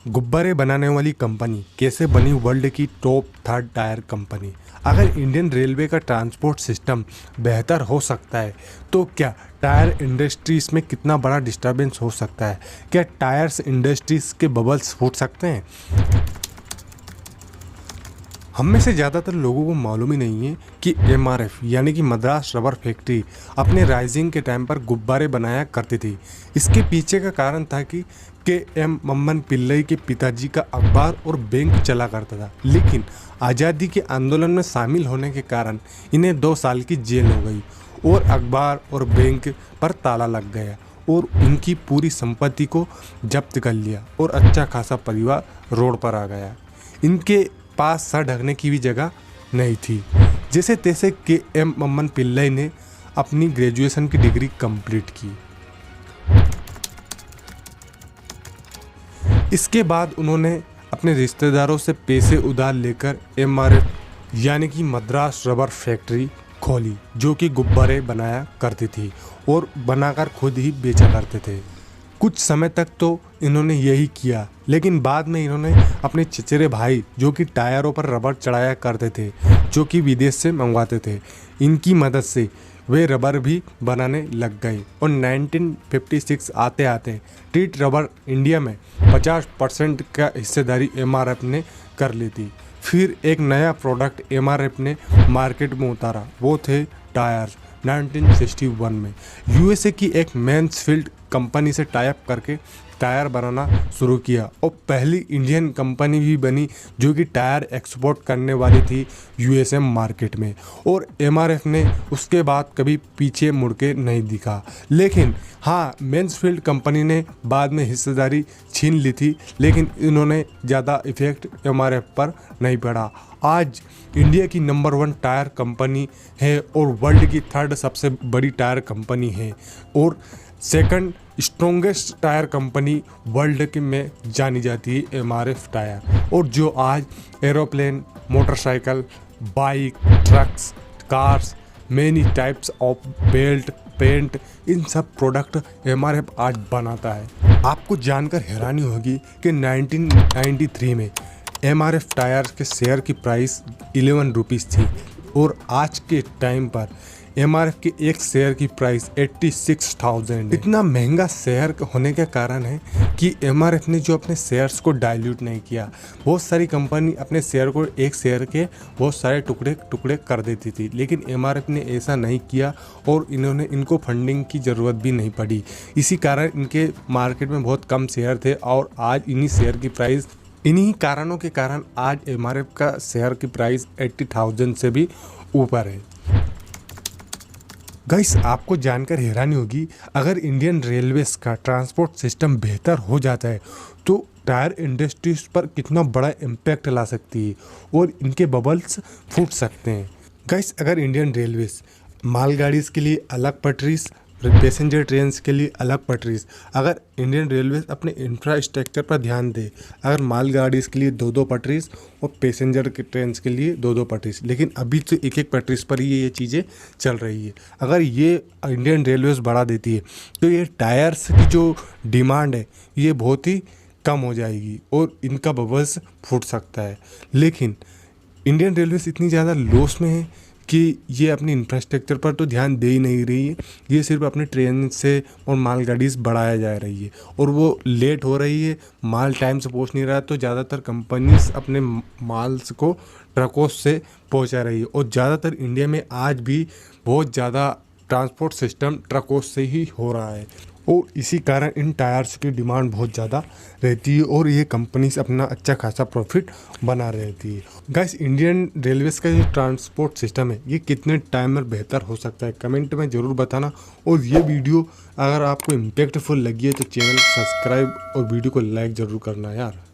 गुब्बारे बनाने वाली कंपनी कैसे बनी वर्ल्ड की टॉप 3rd टायर कंपनी। अगर इंडियन रेलवे का ट्रांसपोर्ट सिस्टम बेहतर हो सकता है तो क्या टायर इंडस्ट्रीज़ में कितना बड़ा डिस्टर्बेंस हो सकता है। क्या टायर्स इंडस्ट्रीज़ के बबल्स फूट सकते हैं। हम में से ज़्यादातर लोगों को मालूम ही नहीं है कि एमआरएफ यानी कि मद्रास रबर फैक्ट्री अपने राइजिंग के टाइम पर गुब्बारे बनाया करती थी। इसके पीछे का कारण था कि के.एम. मम्मन पिल्लई के पिताजी का अखबार और बैंक चला करता था, लेकिन आज़ादी के आंदोलन में शामिल होने के कारण इन्हें 2 साल की जेल हो गई और अखबार और बैंक पर ताला लग गया और उनकी पूरी संपत्ति को जब्त कर लिया और अच्छा खासा परिवार रोड पर आ गया। इनके पास सर ढकने की भी जगह नहीं थी। जैसे तैसे के.एम. मम्मन पिल्लई ने अपनी ग्रेजुएशन की डिग्री कंप्लीट की। इसके बाद उन्होंने अपने रिश्तेदारों से पैसे उधार लेकर एमआरएफ यानी कि मद्रास रबर फैक्ट्री खोली, जो कि गुब्बारे बनाया करती थी और बनाकर खुद ही बेचा करते थे। कुछ समय तक तो इन्होंने यही किया, लेकिन बाद में इन्होंने अपने चचेरे भाई जो कि टायरों पर रबर चढ़ाया करते थे, जो कि विदेश से मंगवाते थे, इनकी मदद से वे रबर भी बनाने लग गए और 1956 आते आते टीट रबर इंडिया में 50% का हिस्सेदारी एमआरएफ ने कर ली थी। फिर एक नया प्रोडक्ट एमआरएफ ने मार्केट में उतारा, वो थे टायर्स। 1961 में यूएसए की एक मैन्सफील्ड कंपनी से टाई अप करके टायर बनाना शुरू किया और पहली इंडियन कंपनी भी बनी जो कि टायर एक्सपोर्ट करने वाली थी यूएसए मार्केट में। और एमआरएफ ने उसके बाद कभी पीछे मुड़ के नहीं दिखा। लेकिन हाँ, मैन्सफील्ड कंपनी ने बाद में हिस्सेदारी छीन ली थी, लेकिन इन्होंने ज़्यादा इफेक्ट एमआरएफ पर नहीं पड़ा। आज इंडिया की नंबर 1 टायर कंपनी है और वर्ल्ड की 3rd सबसे बड़ी टायर कंपनी है और 2nd strongest tyre company world के में जानी जाती है एमआरएफ टायर। और जो आज aeroplane, motorcycle, bike, trucks, cars, many types of belt, paint, इन सब प्रोडक्ट एमआरएफ आज बनाता है। आपको जानकर हैरानी होगी कि 1993 में एमआरएफ टायर के शेयर की प्राइस 11 रुपीज़ थी और आज के टाइम पर एमआरएफ के एक शेयर की प्राइस 86,000। इतना महंगा शेयर होने के कारण है कि एमआरएफ ने जो अपने शेयर्स को डाइल्यूट नहीं किया। बहुत सारी कंपनी अपने शेयर को एक शेयर के बहुत सारे टुकड़े कर देती थी, लेकिन एमआरएफ ने ऐसा नहीं किया और इनको फंडिंग की ज़रूरत भी नहीं पड़ी। इसी कारण इनके मार्केट में बहुत कम शेयर थे और आज इन्हीं कारणों के कारण आज एमआरएफ का शेयर की प्राइस 80,000 से भी ऊपर है। गाइस, आपको जानकर हैरानी होगी, अगर इंडियन रेलवेज का ट्रांसपोर्ट सिस्टम बेहतर हो जाता है तो टायर इंडस्ट्रीज पर कितना बड़ा इम्पैक्ट ला सकती है और इनके बबल्स फूट सकते हैं। गाइस, अगर इंडियन रेलवेज मालगाड़ीज़ के लिए अलग पटरीज, पैसेंजर ट्रेन्स के लिए अलग पटरीज, अगर इंडियन रेलवे अपने इंफ्रास्ट्रक्चर पर ध्यान दे, अगर मालगाड़ीज़ के लिए 2-2 पटरीज और पैसेंजर के ट्रेन्स के लिए 2-2 पटरीज, लेकिन अभी तो एक पटरीज पर ही ये चीज़ें चल रही है। अगर ये इंडियन रेलवेज बढ़ा देती है तो ये टायर्स की जो डिमांड है ये बहुत ही कम हो जाएगी और इनका बबल्स फूट सकता है। लेकिन इंडियन रेलवेज इतनी ज़्यादा लॉस में है कि ये अपनी इंफ्रास्ट्रक्चर पर तो ध्यान दे ही नहीं रही है। ये सिर्फ अपने ट्रेन से और मालगाड़ीज़ बढ़ाया जा रही है और वो लेट हो रही है, माल टाइम से पहुंच नहीं रहा है, तो ज़्यादातर कंपनीज अपने माल्स को ट्रकों से पहुंचा रही है और ज़्यादातर इंडिया में आज भी बहुत ज़्यादा ट्रांसपोर्ट सिस्टम ट्रकों से ही हो रहा है और इसी कारण इन टायर्स की डिमांड बहुत ज़्यादा रहती है और ये कंपनीज अपना अच्छा खासा प्रॉफिट बना रहती है। गाइस, इंडियन रेलवेज़ का जो ट्रांसपोर्ट सिस्टम है ये कितने टाइम में बेहतर हो सकता है, कमेंट में ज़रूर बताना। और ये वीडियो अगर आपको इम्पैक्टफुल लगी है तो चैनल सब्सक्राइब और वीडियो को लाइक ज़रूर करना यार।